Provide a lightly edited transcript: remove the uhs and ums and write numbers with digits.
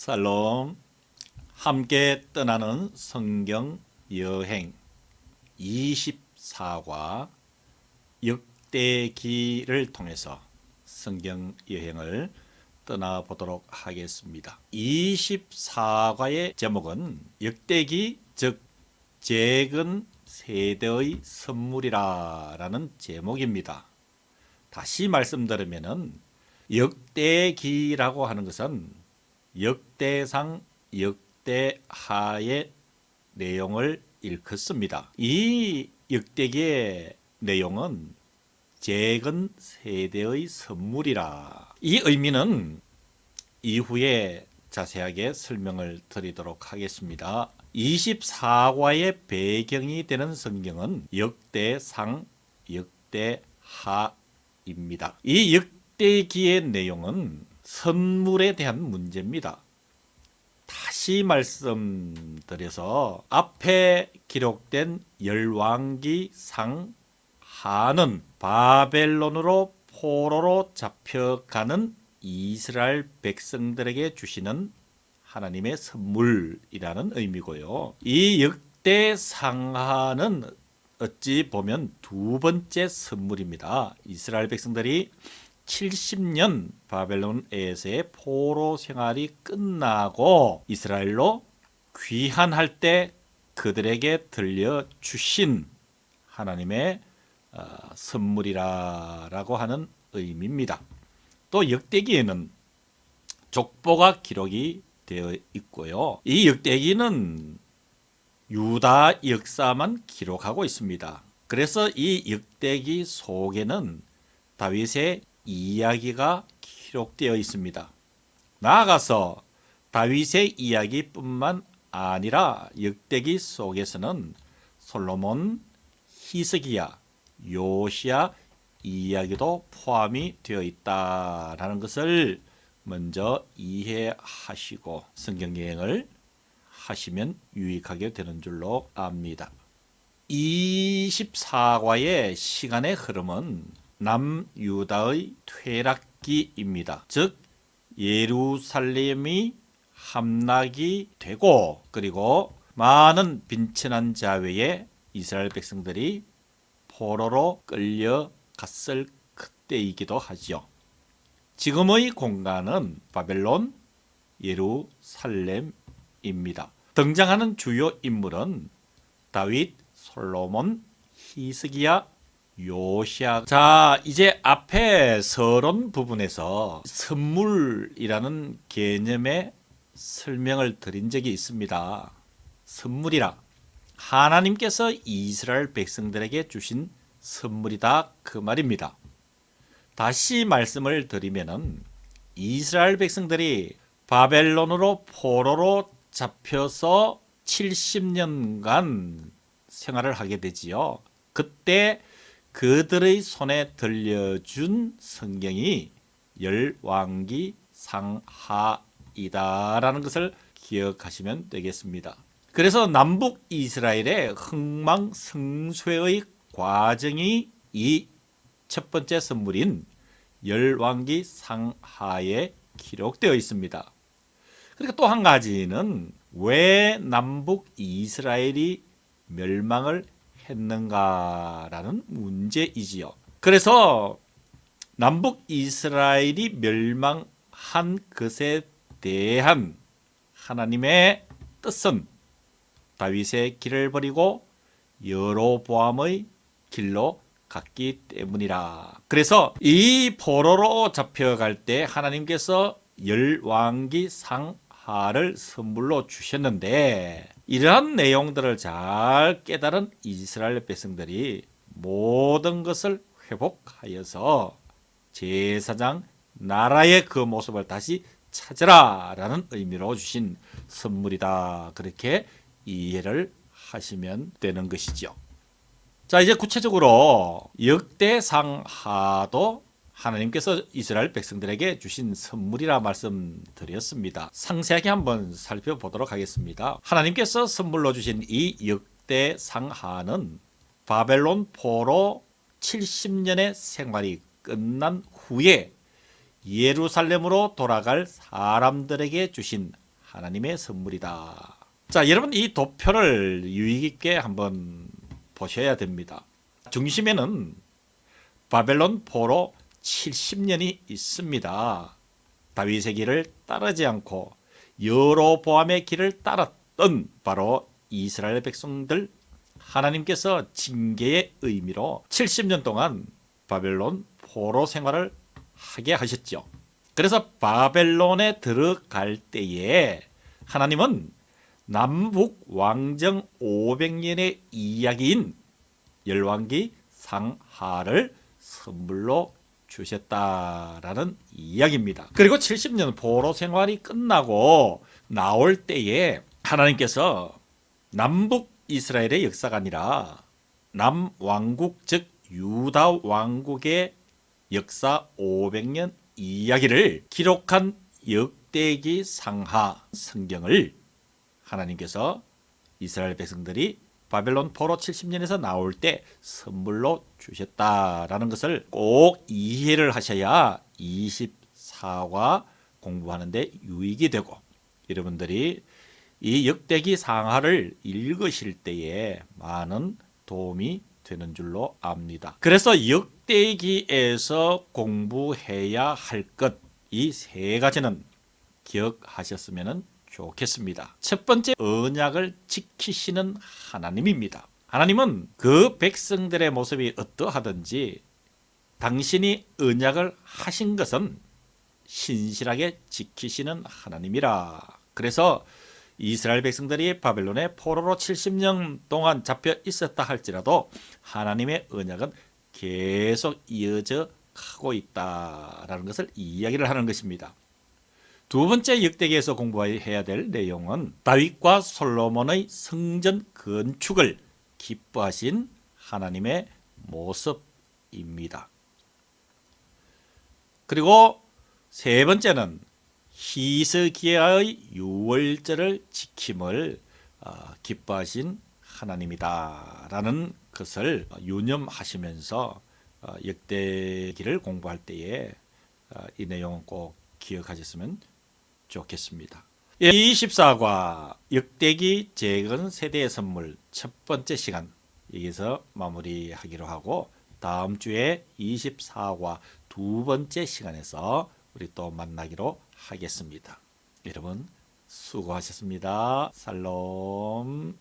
살롬. 함께 떠나는 성경 여행 24과 역대기를 통해서 성경 여행을 떠나보도록 하겠습니다. 24과의 제목은 역대기, 즉 재건 세대의 선물이라 라는 제목입니다. 다시 말씀드리면은 역대기라고 하는 것은 역대상, 역대하의 내용을 일컫습니다. 이 역대기의 내용은 재건 세대의 선물이라. 이 의미는 이후에 자세하게 설명을 드리도록 하겠습니다. 24과의 배경이 되는 성경은 역대상, 역대하입니다. 이 역대기의 내용은 선물에 대한 문제입니다. 다시 말씀드려서 앞에 기록된 열왕기 상하는 바벨론으로 포로로 잡혀가는 이스라엘 백성들에게 주시는 하나님의 선물이라는 의미고요. 이 역대상하는 어찌 보면 두 번째 선물입니다. 이스라엘 백성들이 70년 바벨론에서의 포로 생활이 끝나고 이스라엘로 귀환할 때 그들에게 들려주신 하나님의 선물이라고 하는 의미입니다. 또 역대기에는 족보가 기록이 되어 있고요. 이 역대기는 유다 역사만 기록하고 있습니다. 그래서 이 역대기 속에는 다윗의 이야기가 기록되어 있습니다. 나아가서 다윗의 이야기뿐만 아니라 역대기 속에서는 솔로몬, 히스기야, 요시야 이야기도 포함이 되어 있다라는 것을 먼저 이해하시고 성경 여행을 하시면 유익하게 되는 줄로 압니다. 24과의 시간의 흐름은 남유다의 퇴락기입니다. 즉 예루살렘이 함락이 되고 그리고 많은 빈천한 자외에 이스라엘 백성들이 포로로 끌려갔을 그때이기도 하죠. 지금의 공간은 바벨론, 예루살렘입니다. 등장하는 주요 인물은 다윗, 솔로몬, 히스기야, 요시야. 자, 이제 앞에 서론 부분에서 선물이라는 개념의 설명을 드린 적이 있습니다. 선물이라 하나님께서 이스라엘 백성들에게 주신 선물이다 그 말입니다. 다시 말씀을 드리면은 이스라엘 백성들이 바벨론으로 포로로 잡혀서 70년간 생활을 하게 되지요. 그때 그들의 손에 들려준 성경이 열왕기 상하이다라는 것을 기억하시면 되겠습니다. 그래서 남북 이스라엘의 흥망성쇠의 과정이 이 첫 번째 선물인 열왕기 상하에 기록되어 있습니다. 그리고 또 한 가지는 왜 남북 이스라엘이 멸망을 했는가라는 문제이지요. 그래서 남북 이스라엘이 멸망한 것에 대한 하나님의 뜻은 다윗의 길을 버리고 여로보암의 길로 갔기 때문이라. 그래서 이 포로로 잡혀갈 때 하나님께서 열왕기 상하를 선물로 주셨는데 이러한 내용들을 잘 깨달은 이스라엘 백성들이 모든 것을 회복하여서 제사장 나라의 그 모습을 다시 찾으라 라는 의미로 주신 선물이다. 그렇게 이해를 하시면 되는 것이죠. 자, 이제 구체적으로 역대상하도 하나님께서 이스라엘 백성들에게 주신 선물이라 말씀드렸습니다. 상세하게 한번 살펴보도록 하겠습니다. 하나님께서 선물로 주신 이 역대상하는 바벨론 포로 70년의 생활이 끝난 후에 예루살렘으로 돌아갈 사람들에게 주신 하나님의 선물이다. 자, 여러분 이 도표를 유의 깊게 한번 보셔야 됩니다. 중심에는 바벨론 포로 70년이 있습니다. 다윗의 길을 따르지 않고 여로보암의 길을 따랐던 바로 이스라엘 백성들, 하나님께서 징계의 의미로 70년 동안 바벨론 포로 생활을 하게 하셨죠. 그래서 바벨론에 들어갈 때에 하나님은 남북 왕정 500년의 이야기인 열왕기 상하를 선물로 주셨다라는 이야기입니다. 그리고 70년 포로 생활이 끝나고 나올 때에 하나님께서 남북 이스라엘의 역사가 아니라 남왕국 즉 유다 왕국의 역사 500년 이야기를 기록한 역대기 상하 성경을 하나님께서 이스라엘 백성들이 바벨론 포로 70년에서 나올 때 선물로 주셨다라는 것을 꼭 이해를 하셔야 24과 공부하는데 유익이 되고 여러분들이 이 역대기 상하를 읽으실 때에 많은 도움이 되는 줄로 압니다. 그래서 역대기에서 공부해야 할 것 이 세 가지는 기억하셨으면 좋겠습니다. 첫 번째, 언약을 지키시는 하나님입니다. 하나님은 그 백성들의 모습이 어떠하든지 당신이 언약을 하신 것은 신실하게 지키시는 하나님이라. 그래서 이스라엘 백성들이 바벨론의 포로로 70년 동안 잡혀 있었다 할지라도 하나님의 언약은 계속 이어져 가고 있다라는 것을 이야기를 하는 것입니다. 두 번째 역대기에서 공부해야 될 내용은 다윗과 솔로몬의 성전 건축을 기뻐하신 하나님의 모습입니다. 그리고 세 번째는 히스기야의 유월절을 지킴을 기뻐하신 하나님이다라는 것을 유념하시면서 역대기를 공부할 때에 이 내용은 꼭 기억하셨으면 좋겠습니다. 24과 역대기 재건 세대의 선물 첫 번째 시간 여기서 마무리하기로 하고 다음 주에 24과 두 번째 시간에서 우리 또 만나기로 하겠습니다. 여러분 수고하셨습니다. 살롬.